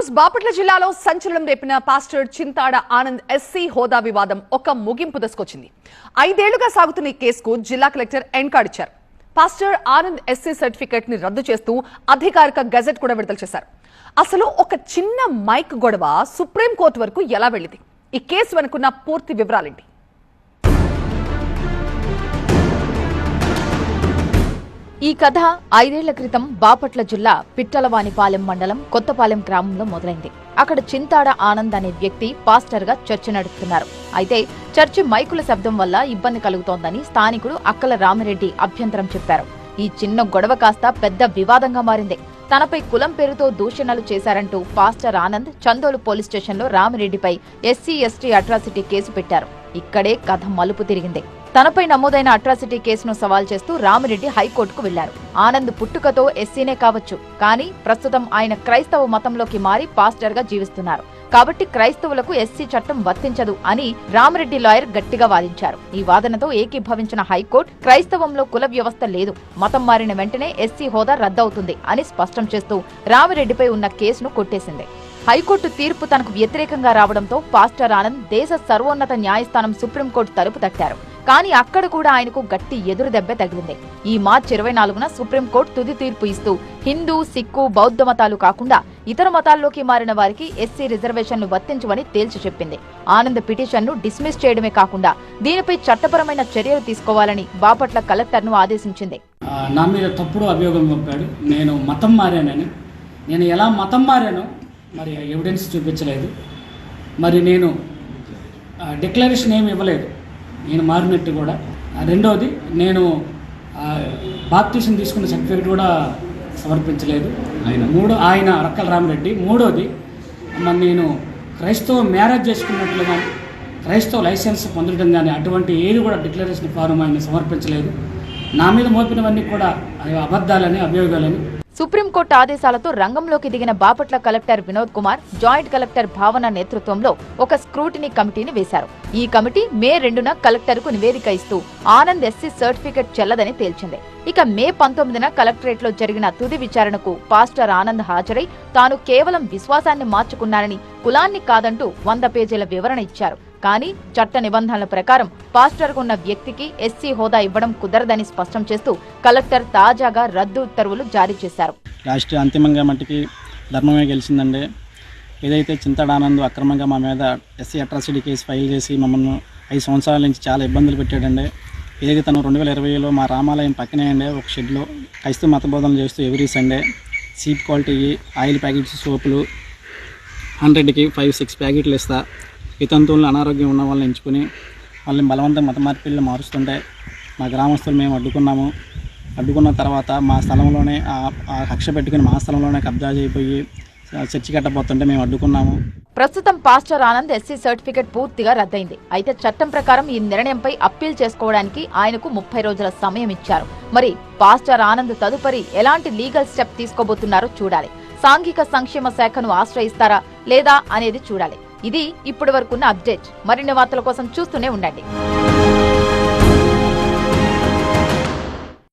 News Bapatla జిల్లాలో సంచలనం రేపిన pastor Chintada Anand SC హోదా వివాదం ఒక ముగింపు దశకొచ్చింది. 5 ఏళ్లుగా సాగుతున్న ఈ కేసుకు జిల్లా కలెక్టర్ ఎండ్ కార్డు ఇచ్చారు. పాస్టర్ ఆనంద్ ఎస్సీ సర్టిఫికెట్ ని రద్దు చేస్తూ అధికారిక గెజెట్ కూడా విడుదల చేశారు. అసలు ఒక చిన్న మైక్ గొడవ సుప్రీంకోర్టు వరకు ఎలా వెళ్ళింది? ఈ కేసు వెనుకున్న పూర్తి వివరాలేంటి? ఈ కథ 5 ఏళ్ల క్రితం బాపట్ల జిల్లా పిట్టలవానిపాలెం మండలం కొత్తపాలెం గ్రామంలో మొదలైంది. అక్కడ చింతాడ ఆనంద్ అనే వ్యక్తి పాస్టర్ గా చర్చ నడుపుతున్నారు. అయితే చర్చి మైకుల శబ్దం వల్ల ఇబ్బంది కలుగుతోందని స్థానికుడు అక్కల రామిరెడ్డి అభ్యంతరం చెప్పారు. ఈ చిన్న గొడవ కాస్త పెద్ద వివాదంగా మారింది. తనపై కులం పేరుతో దూషణలు చేశారంటూ పాస్టర్ ఆనంద్ చందోలు పోలీస్ స్టేషన్లో రామిరెడ్డిపై ఎస్సీ ఎస్టీ అట్రాసిటీ కేసు పెట్టారు. ఇక్కడే కథ మలుపు తిరిగింది. తనపై నమోదైన అట్రాసిటీ కేసును సవాల్ చేస్తూ రామిరెడ్డి హైకోర్టుకు వెళ్లారు. ఆనంద్ పుట్టుకతో ఎస్సీనే కావచ్చు, కానీ ప్రస్తుతం ఆయన క్రైస్తవ మతంలోకి మారి పాస్టర్ గా జీవిస్తున్నారు. కాబట్టి క్రైస్తవులకు ఎస్సీ చట్టం వర్తించదు అని రామిరెడ్డి లాయర్ గట్టిగా వాదించారు. ఈ వాదనతో ఏకీభవించిన హైకోర్టు క్రైస్తవంలో కుల వ్యవస్థ లేదు, మతం మారిన వెంటనే ఎస్సీ హోదా రద్దవుతుంది అని స్పష్టం చేస్తూ రామిరెడ్డిపై ఉన్న కేసును కొట్టేసింది. హైకోర్టు తీర్పు తనకు వ్యతిరేకంగా రావడంతో పాస్టర్ ఆనంద్ దేశ సర్వోన్నత న్యాయస్థానం సుప్రీంకోర్టు తలుపు తట్టారు. కానీ అక్కడ కూడా ఆయనకు గట్టి ఎదురు దెబ్బ తగిలింది. ఈ మార్చి 24న సుప్రీంకోర్టు తుది తీర్పు ఇస్తూ హిందూ, సిక్కు, బౌద్ధ మతాలు కాకుండా ఇతర మతాల్లోకి మారిన వారికి ఎస్సీ రిజర్వేషన్లు వర్తించవని తేల్చి చెప్పింది. ఆనంద్ పిటిషన్ను డిస్మిస్ చేయడమే కాకుండా దీనిపై చట్టపరమైన చర్యలు తీసుకోవాలని బాపట్ల కలెక్టర్ను ఆదేశించింది. నా మీద తప్పుడు అభియోగం పంపాడు. నేను మతం మారానని. నేను ఎలా మతం మారానో మరి ఎవిడెన్స్ చూపించలేదు. మరి నేను డిక్లరేషన్ ఏమి ఇవ్వలేదు నేను మారినట్టు కూడా. రెండవది, నేను బాప్టిజం తీసుకున్న సర్టిఫికేట్ కూడా సమర్పించలేదు. ఆయన అక్కల రామిరెడ్డి. మూడోది, మరి నేను క్రైస్తవ మ్యారేజ్ చేసుకున్నట్లు కానీ క్రైస్తవ లైసెన్స్ పొందడం కానీ అటువంటి ఏది కూడా డిక్లరేషన్ ఫారం ఆయన సమర్పించలేదు. నా మీద మోపినవన్నీ కూడా అబద్ధాలని, అభియోగాలని. సుప్రీంకోర్టు ఆదేశాలతో రంగంలోకి దిగిన Bapatla collector Vinod Kumar, joint collector భావన నేతృత్వంలో ఒక స్క్రూటినీ కమిటీని వేశారు. ఈ కమిటీ మే 2న కలెక్టర్కు నివేదిక ఇస్తూ ఆనంద్ ఎస్సీ సర్టిఫికెట్ చెల్లదని తేల్చింది. ఇక మే 19న కలెక్టరేట్లో జరిగిన తుది విచారణకు పాస్టర్ ఆనంద్ హాజరై తాను కేవలం విశ్వాసాన్ని మార్చుకున్నానని, కులాన్ని కాదంటూ 100 పేజీల వివరణ ఇచ్చారు. కానీ చట్ట నిబంధనల ప్రకారం పాస్టర్కు ఉన్న వ్యక్తికి ఎస్సీ హోదా ఇవ్వడం కుదరదని స్పష్టం చేస్తూ కలెక్టర్ తాజాగా రద్దు ఉత్తర్వులు జారీ చేశారు. లాస్ట్ అంతిమంగా మట్టికి ధర్మమే గెలిచిందండి. ఏదైతే చింతాడ ఆనంద్ అక్రమంగా మా మీద ఎస్సీ అట్రాసిటీ కేసు ఫైల్ చేసి మమ్మల్ని 5 సంవత్సరాల నుంచి చాలా ఇబ్బందులు పెట్టాడండి. ఏదైతే తను 2020లో మా రామాలయం పక్కనే అండి ఒక షెడ్లో క్రైస్తవ మత బోధనలు చేస్తూ every Sunday cheap quality oil packets, సోపులు 100కి 5-6 ప్యాకెట్లు ఇస్తా. వితంతువులు అనారోగ్యం ఉన్న వాళ్ళని ఎంచుకుని వాళ్ళని బలవంతం మత మార్పిళ్ళు మారుస్తుంటే మా గ్రామస్తులు మేము అడ్డుకున్న తర్వాత మా స్థలంలోనే ఆ కక్ష పెట్టుకుని మా స్థలంలోనే కబ్జా చేయిపోయి చర్చి కట్టబోతుంటే మేము అడ్డుకున్నాము. ప్రస్తుతం పాస్టర్ ఆనంద్ ఎస్సీ సర్టిఫికెట్ పూర్తిగా రద్దయింది. అయితే చట్టం ప్రకారం ఈ నిర్ణయంపై అప్పీల్ చేసుకోవడానికి ఆయనకు 30 రోజుల సమయం ఇచ్చారు. మరి పాస్టర్ ఆనంద్ తదుపరి ఎలాంటి లీగల్ స్టెప్ తీసుకోబోతున్నారో చూడాలి. సాంఘిక సంక్షేమ శాఖను ఆశ్రయిస్తారా లేదా అనేది చూడాలి. ఇది ఇప్పటి వరకున్న అప్డేట్. మరిన్ని వార్తల కోసం చూస్తూనే ఉండండి.